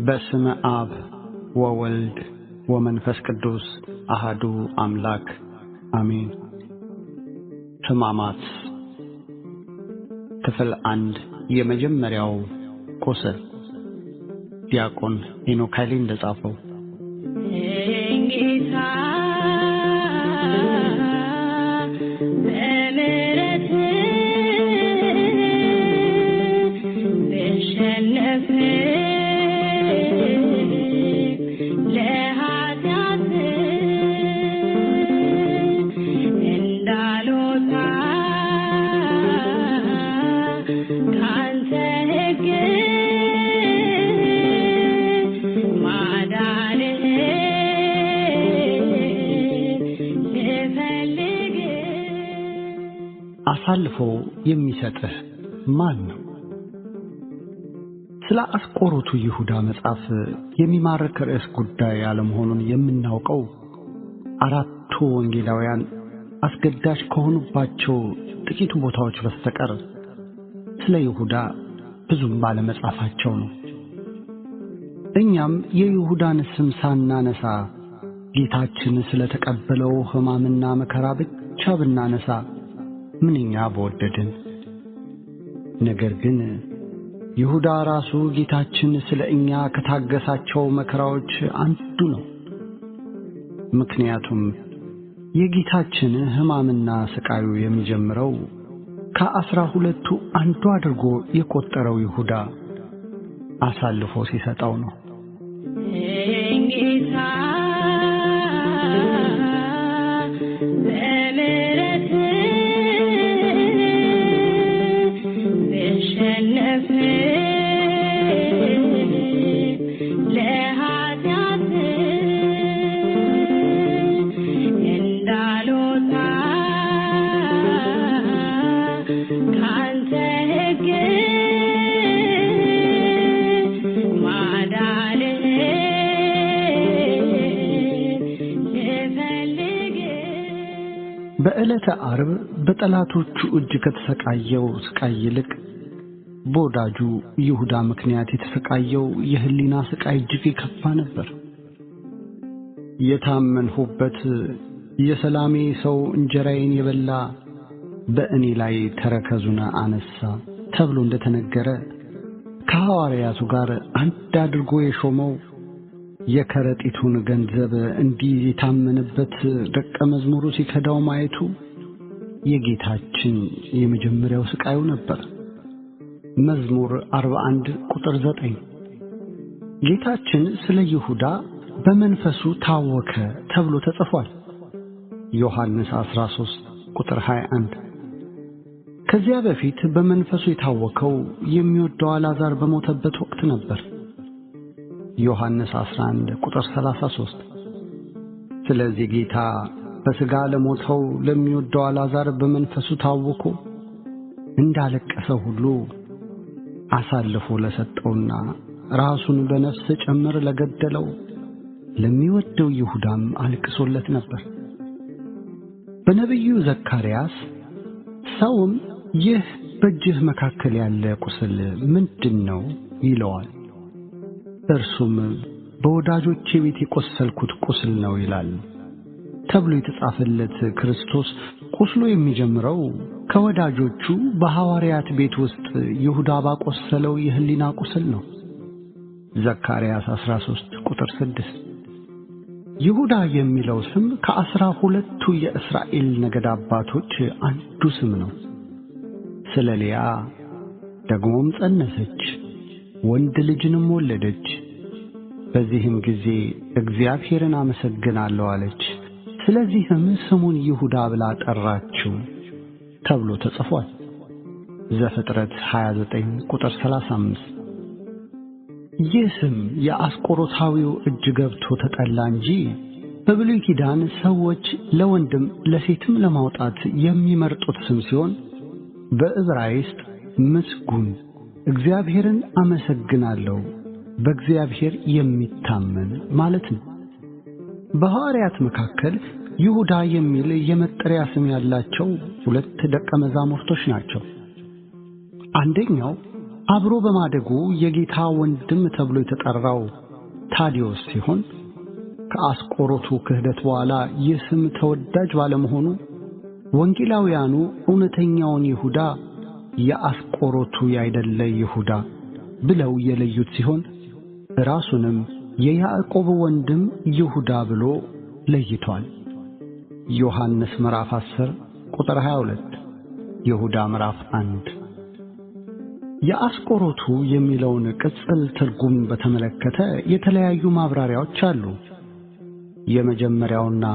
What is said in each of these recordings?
በስመ አብ ወወልድ ወመንፈስ ቅዱስ አሐዱ አምላክ አሜን። ሕማማት ክፍል 1 የመጀመሪያው ቁስል ዲያቆን ሄኖክ ኃይሌ እንደጻፈው። አሳልፎ የሚሰጥህ ማን ነው? ስለ አስቆሮቱ ይሁዳ መጽሐፍ የሚማርክ ርዕስ ጉዳይ ያለመሆኑን የምናውቀው አራቱ ወንጌላውያን አስገዳጅ ከሆኑባቸው ጥቂት ቦታዎች በስተቀር ስለ ይሁዳ ብዙም ባለመጻፋቸው ነው። እኛም የይሁዳን ስም ሳናነሳ ጌታችን ስለተቀበለው ሕማምና መከራ ብቻ ብናነሳ ምንኛ በወደድን። ነገር ግን ይሁዳ ራሱ ጌታችን ስለ እኛ ከታገሳቸው መከራዎች አንዱ ነው። ምክንያቱም የጌታችን ሕማምና ስቃዩ የሚጀምረው ከ12ቱ አንዱ አድርጎ የቆጠረው ይሁዳ አሳልፎ ሲሰጠው ነው። በዕለተ ዓርብ በጠላቶቹ እጅ ከተሰቃየው ስቃይ ይልቅ በወዳጁ ይሁዳ ምክንያት የተሰቃየው የህሊና ስቃይ እጅግ የከፋ ነበር። የታመንሁበት የሰላሜ ሰው እንጀራዬን የበላ በእኔ ላይ ተረከዙን አነሳ ተብሎ እንደተነገረ ከሐዋርያቱ ጋር አንድ አድርጎ የሾመው የከረጢቱን ገንዘብ እንዲህ የታመነበት ደቀ መዝሙሩ ሲከዳው ማየቱ የጌታችን የመጀመሪያው ስቃዩ ነበር። መዝሙር 41 ቁጥር 9 ጌታችን ስለ ይሁዳ በመንፈሱ ታወከ ተብሎ ተጽፏል። ዮሐንስ 13 ቁጥር 21 ከዚያ በፊት በመንፈሱ የታወከው የሚወደው አልዓዛር በሞተበት ወቅት ነበር። ዮሐንስ 11 ቁጥር 33 ስለዚህ ጌታ በሥጋ ለሞተው ለሚወደው አልዓዛር በመንፈሱ ታውኮ እንዳለቀሰው ሁሉ አሳልፎ ለሰጠውና ራሱን በነፍስ ጭምር ለገደለው ለሚወደው ይሁዳም አልቅሶለት ነበር። በነቢዩ ዘካርያስ ሰውም ይህ በእጅህ መካከል ያለ ቁስል ምንድነው ይለዋል። እርሱም በወዳጆቼ ቤት የቆሰልኩት ቁስል ነው ይላል ተብሎ የተጻፈለት ክርስቶስ ቁስሉ የሚጀምረው ከወዳጆቹ በሐዋርያት ቤት ውስጥ ይሁዳ ባቆሰለው የህሊና ቁስል ነው። ዘካርያስ 13 ቁጥር 6 ይሁዳ የሚለው ስም ከ12ቱ የእስራኤል ነገድ አባቶች አንዱ ስም ነው። ስለ ሊያ ደግሞም ጸነሰች፣ ወንድ ልጅንም ወለደች። በዚህም ጊዜ እግዚአብሔርን አመሰግናለሁ አለች፣ ስለዚህም ስሙን ይሁዳ ብላ ጠራችው ተብሎ ተጽፏል። ዘፍጥረት 29 ቁጥር 35። ይህ ስም የአስቆሮታዊው እጅ ገብቶ ተጠላ እንጂ በብሉይ ኪዳን ሰዎች ለወንድም ለሴትም ለማውጣት የሚመርጡት ስም ሲሆን በዕብራይስጥ ምስጉን፣ እግዚአብሔርን አመሰግናለሁ፣ በእግዚአብሔር የሚታመን ማለት ነው። በሐዋርያት መካከል ይሁዳ የሚል የመጠሪያ ስም ያላቸው 2 ደቀ መዛሙርቶች ናቸው። አንደኛው አብሮ በማደጉ የጌታ ወንድም ተብሎ የተጠራው ታዲዮስ ሲሆን ከአስቆሮቱ ክህደት በኋላ ይህ ስም ተወዳጅ ባለመሆኑ ወንጌላውያኑ እውነተኛውን ይሁዳ የአስቆሮቱ ያይደለ ይሁዳ ብለው የለዩት ሲሆን ራሱንም የያዕቆብ ወንድም ይሁዳ ብሎ ለይቷል። ዮሐንስ ምዕራፍ 10 ቁጥር 22፣ ይሁዳ ምዕራፍ 1። የአስቆሮቱ የሚለውን ቅጽል ትርጉም በተመለከተ የተለያዩ ማብራሪያዎች አሉ። የመጀመሪያውና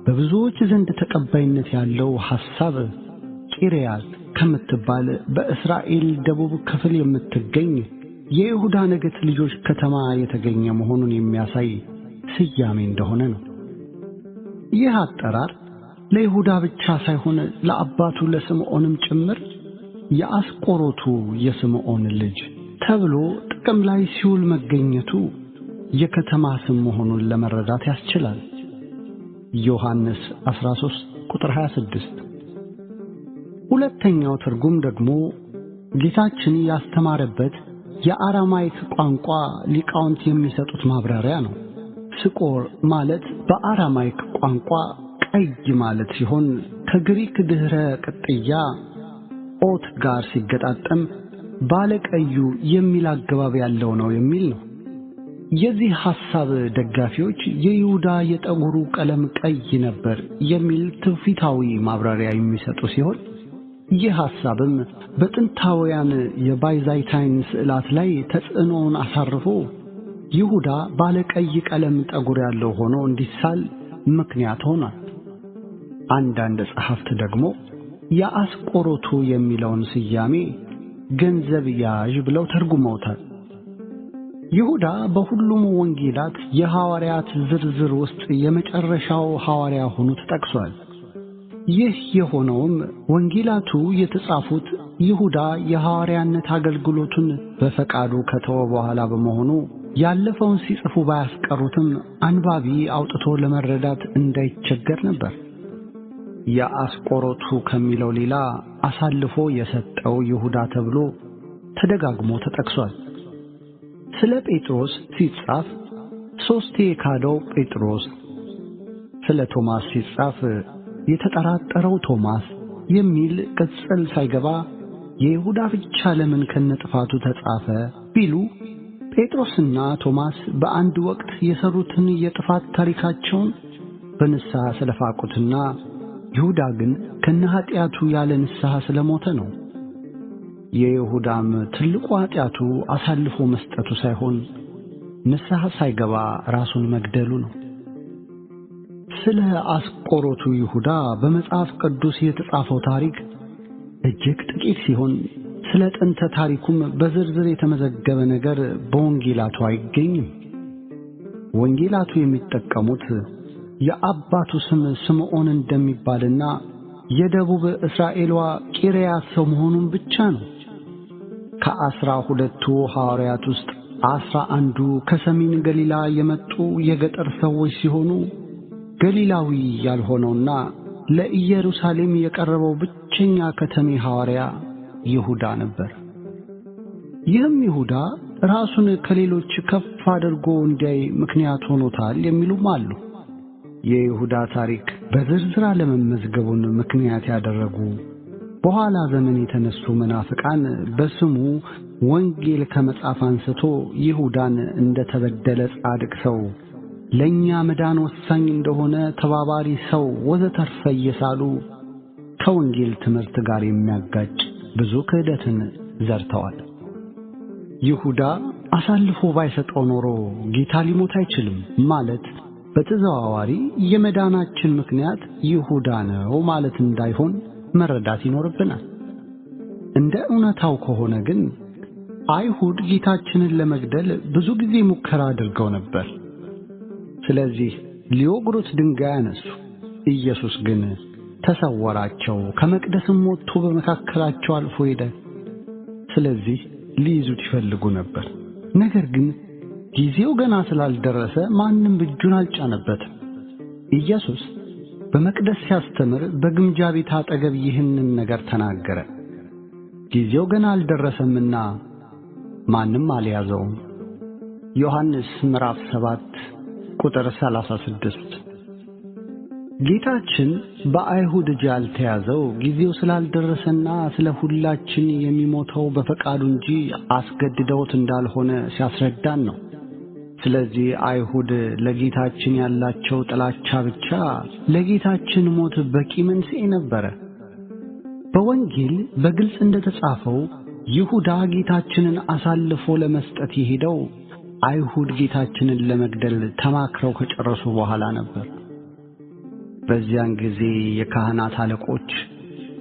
በብዙዎች ዘንድ ተቀባይነት ያለው ሐሳብ ቂርያት ከምትባል በእስራኤል ደቡብ ክፍል የምትገኝ የይሁዳ ነገድ ልጆች ከተማ የተገኘ መሆኑን የሚያሳይ ስያሜ እንደሆነ ነው። ይህ አጠራር ለይሁዳ ብቻ ሳይሆን ለአባቱ ለስምዖንም ጭምር የአስቆሮቱ የስምዖን ልጅ ተብሎ ጥቅም ላይ ሲውል መገኘቱ የከተማ ስም መሆኑን ለመረዳት ያስችላል። ዮሐንስ 13 ቁጥር 26። ሁለተኛው ትርጉም ደግሞ ጌታችን ያስተማረበት የአራማይክ ቋንቋ ሊቃውንት የሚሰጡት ማብራሪያ ነው። ስቆር ማለት በአራማይክ ቋንቋ ቀይ ማለት ሲሆን ከግሪክ ድህረ ቅጥያ ኦት ጋር ሲገጣጠም ባለቀዩ የሚል አገባብ ያለው ነው የሚል ነው። የዚህ ሐሳብ ደጋፊዎች የይሁዳ የጠጉሩ ቀለም ቀይ ነበር የሚል ትውፊታዊ ማብራሪያ የሚሰጡ ሲሆን ይህ ሐሳብም በጥንታውያን የባይዛንታይን ስዕላት ላይ ተጽዕኖውን አሳርፎ ይሁዳ ባለቀይ ቀለም ጠጉር ያለው ሆኖ እንዲሳል ምክንያት ሆኗል። አንዳንድ ጸሐፍት ደግሞ የአስቆሮቱ የሚለውን ስያሜ ገንዘብ ያዥ ብለው ተርጉመውታል። ይሁዳ በሁሉም ወንጌላት የሐዋርያት ዝርዝር ውስጥ የመጨረሻው ሐዋርያ ሆኖ ተጠቅሷል። ይህ የሆነውም ወንጌላቱ የተጻፉት ይሁዳ የሐዋርያነት አገልግሎቱን በፈቃዱ ከተወ በኋላ በመሆኑ ያለፈውን ሲጽፉ ባያስቀሩትም አንባቢ አውጥቶ ለመረዳት እንዳይቸገር ነበር። የአስቆሮቱ ከሚለው ሌላ አሳልፎ የሰጠው ይሁዳ ተብሎ ተደጋግሞ ተጠቅሷል። ስለ ጴጥሮስ ሲጻፍ 3 የካደው ጴጥሮስ፣ ስለ ቶማስ ሲጻፍ የተጠራጠረው ቶማስ የሚል ቅጽል ሳይገባ የይሁዳ ብቻ ለምን ከነጥፋቱ ተጻፈ ቢሉ ጴጥሮስና ቶማስ በአንድ ወቅት የሰሩትን የጥፋት ታሪካቸውን በንስሐ ስለፋቁትና ይሁዳ ግን ከነኃጢአቱ ያለ ንስሐ ስለሞተ ነው። የይሁዳም ትልቁ ኃጢአቱ አሳልፎ መስጠቱ ሳይሆን ንስሐ ሳይገባ ራሱን መግደሉ ነው። ስለ አስቆሮቱ ይሁዳ በመጽሐፍ ቅዱስ የተጻፈው ታሪክ እጅግ ጥቂት ሲሆን ስለ ጥንተ ታሪኩም በዝርዝር የተመዘገበ ነገር በወንጌላቱ አይገኝም። ወንጌላቱ የሚጠቀሙት የአባቱ ስም ስምዖን እንደሚባልና የደቡብ እስራኤሏ ቂርያት ሰው መሆኑን ብቻ ነው። ከ12ቱ ሐዋርያት ውስጥ 11ዱ ከሰሜን ገሊላ የመጡ የገጠር ሰዎች ሲሆኑ ገሊላዊ ያልሆነውና ለኢየሩሳሌም የቀረበው ብቸኛ ከተሜ ሐዋርያ ይሁዳ ነበር። ይህም ይሁዳ ራሱን ከሌሎች ከፍ አድርጎ እንዲያይ ምክንያት ሆኖታል የሚሉም አሉ። የይሁዳ ታሪክ በዝርዝር አለመመዝገቡን ምክንያት ያደረጉ በኋላ ዘመን የተነሱ መናፍቃን በስሙ ወንጌል ከመጻፍ አንስቶ ይሁዳን እንደተበደለ ጻድቅ ሰው፣ ለኛ መዳን ወሳኝ እንደሆነ ተባባሪ ሰው ወዘተርፈ እየሳሉ ከወንጌል ትምህርት ጋር የሚያጋጭ ብዙ ክህደትን ዘርተዋል። ይሁዳ አሳልፎ ባይሰጠው ኖሮ ጌታ ሊሞት አይችልም ማለት በተዘዋዋሪ የመዳናችን ምክንያት ይሁዳ ነው ማለት እንዳይሆን መረዳት ይኖርብናል። እንደ እውነታው ከሆነ ግን አይሁድ ጌታችንን ለመግደል ብዙ ጊዜ ሙከራ አድርገው ነበር። ስለዚህ ሊወግሩት ድንጋይ አነሱ። ኢየሱስ ግን ተሰወራቸው፣ ከመቅደስም ወጥቶ በመካከላቸው አልፎ ሄደ። ስለዚህ ሊይዙት ይፈልጉ ነበር። ነገር ግን ጊዜው ገና ስላልደረሰ ማንም እጁን አልጫነበትም። ኢየሱስ በመቅደስ ሲያስተምር በግምጃ ቤት አጠገብ ይህንን ነገር ተናገረ። ጊዜው ገና አልደረሰምና ማንም አልያዘውም። ዮሐንስ ምዕራፍ 7 ቁጥር 36። ጌታችን በአይሁድ እጅ ያልተያዘው ጊዜው ስላልደረሰና ስለ ሁላችን የሚሞተው በፈቃዱ እንጂ አስገድደውት እንዳልሆነ ሲያስረዳን ነው። ስለዚህ አይሁድ ለጌታችን ያላቸው ጥላቻ ብቻ ለጌታችን ሞት በቂ መንስኤ ነበረ። በወንጌል በግልጽ እንደተጻፈው ይሁዳ ጌታችንን አሳልፎ ለመስጠት የሄደው አይሁድ ጌታችንን ለመግደል ተማክረው ከጨረሱ በኋላ ነበር። በዚያን ጊዜ የካህናት አለቆች፣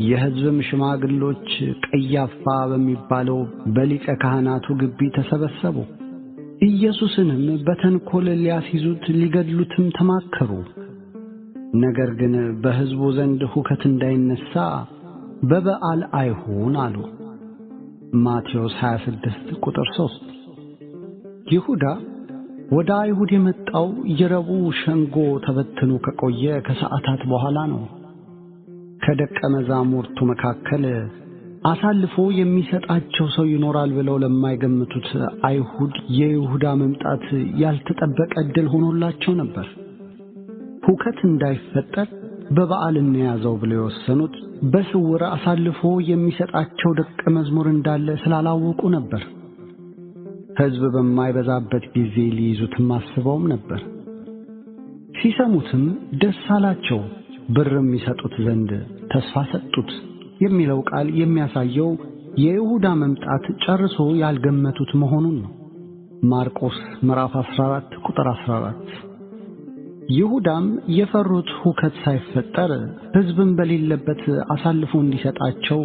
የሕዝብም ሽማግሎች ቀያፋ በሚባለው በሊቀ ካህናቱ ግቢ ተሰበሰቡ። ኢየሱስንም በተንኮል ሊያስይዙት ሊገድሉትም ተማከሩ። ነገር ግን በሕዝቡ ዘንድ ሁከት እንዳይነሳ በበዓል አይሁን አሉ። ማቴዎስ 26 ቁጥር 3። ይሁዳ ወደ አይሁድ የመጣው የረቡዕ ሸንጎ ተበትኖ ከቆየ ከሰዓታት በኋላ ነው። ከደቀ መዛሙርቱ መካከል አሳልፎ የሚሰጣቸው ሰው ይኖራል ብለው ለማይገምቱት አይሁድ የይሁዳ መምጣት ያልተጠበቀ ዕድል ሆኖላቸው ነበር። ሁከት እንዳይፈጠር በበዓል እንያዘው ብለው የወሰኑት በስውር አሳልፎ የሚሰጣቸው ደቀ መዝሙር እንዳለ ስላላወቁ ነበር። ሕዝብ በማይበዛበት ጊዜ ሊይዙትም አስበውም ነበር። ሲሰሙትም ደስ አላቸው፣ ብርም ይሰጡት ዘንድ ተስፋ ሰጡት የሚለው ቃል የሚያሳየው የይሁዳ መምጣት ጨርሶ ያልገመቱት መሆኑን ነው። ማርቆስ ምዕራፍ 14 ቁጥር 14። ይሁዳም የፈሩት ሁከት ሳይፈጠር ሕዝብም በሌለበት አሳልፎ እንዲሰጣቸው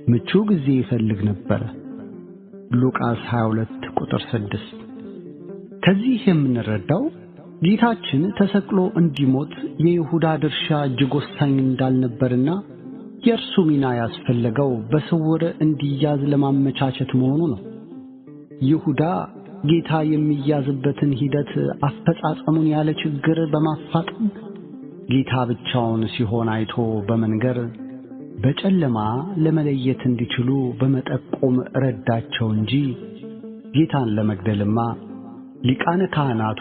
ምቹ ጊዜ ይፈልግ ነበር። ሉቃስ 22 ቁጥር 6። ከዚህ የምንረዳው ጌታችን ተሰቅሎ እንዲሞት የይሁዳ ድርሻ እጅግ ወሳኝ እንዳልነበርና የእርሱ ሚና ያስፈለገው በስውር እንዲያዝ ለማመቻቸት መሆኑ ነው። ይሁዳ ጌታ የሚያዝበትን ሂደት አፈጻጸሙን ያለ ችግር በማፋጠን ጌታ ብቻውን ሲሆን አይቶ በመንገር በጨለማ ለመለየት እንዲችሉ በመጠቆም ረዳቸው እንጂ ጌታን ለመግደልማ ሊቃነ ካህናቱ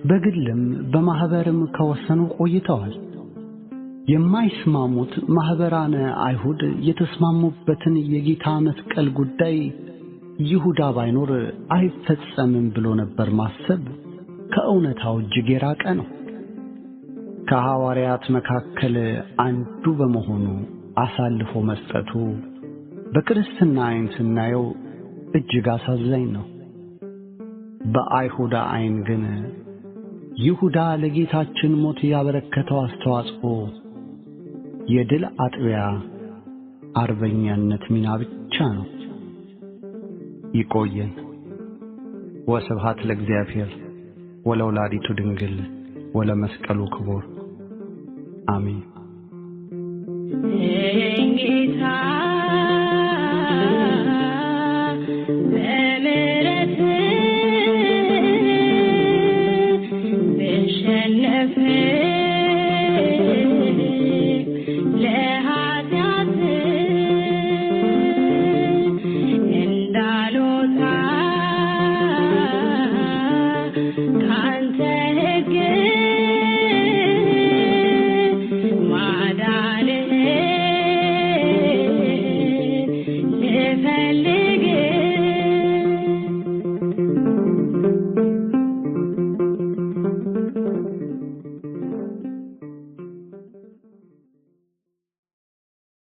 በግልም በማኅበርም ከወሰኑ ቆይተዋል። የማይስማሙት ማኅበራነ አይሁድ የተስማሙበትን የጌታ መስቀል ጉዳይ ይሁዳ ባይኖር አይፈጸምም ብሎ ነበር ማሰብ ከእውነታው እጅግ የራቀ ነው። ከሐዋርያት መካከል አንዱ በመሆኑ አሳልፎ መስጠቱ በክርስትና ዓይን ስናየው እጅግ አሳዛኝ ነው። በአይሁዳ ዓይን ግን ይሁዳ ለጌታችን ሞት ያበረከተው አስተዋጽኦ የድል አጥቢያ አርበኛነት ሚና ብቻ ነው። ይቆየን። ወስብሐት ለእግዚአብሔር ወለወላዲቱ ድንግል ወለመስቀሉ ክቡር አሜን።